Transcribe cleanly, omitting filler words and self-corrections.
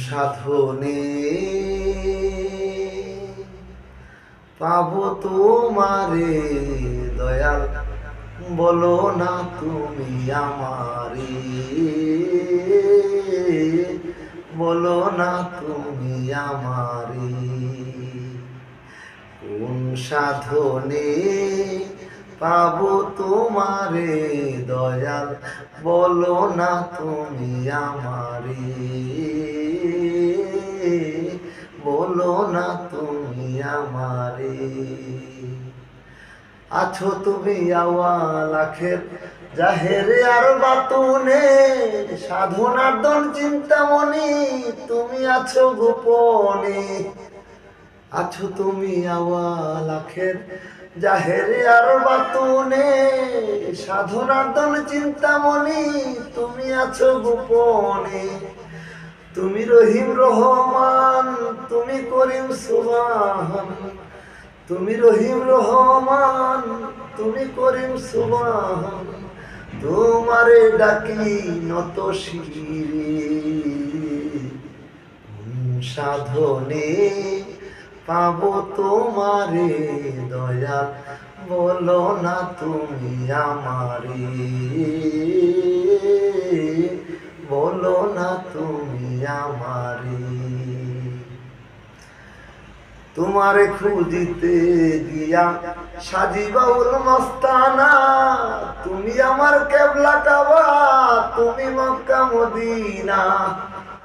সাধনে পাবো তোমারে দয়াল, বলো না তুমি আমারে, বলো না তুমি আমারে। কোন সাধনে পাবো তোমারে দয়াল, বলো না তুমি আমারে, বলো না তুমি আমারে। আছো তুমি আওয়াল আখের জাহেরে আর বাতুনে, সাধনার দন চিন্তামণি তুমি আছো গোপনে। আছো তুমি আওয়াল আখের জাহেরে আর বাতুনে, সাধনার দন চিন্তামণি তুমি আছো গোপনে। তুমি রহিম রহমান, তুমি করিম সুবহান, তুমি রহিম রহমান, তুমি করিম সুবহান। তোমারে ডাকি নত শিরে, সাধনে পাবো তোমারে দয়াল, বলো না তুমি আমারে, বলো না তুমি আমারে। তোমারে খুঁজিতে গিয়া সাজিবাউল মস্তানা, তুমি আমার কেবলা কাবা, তুমি মক্কা মদিনা।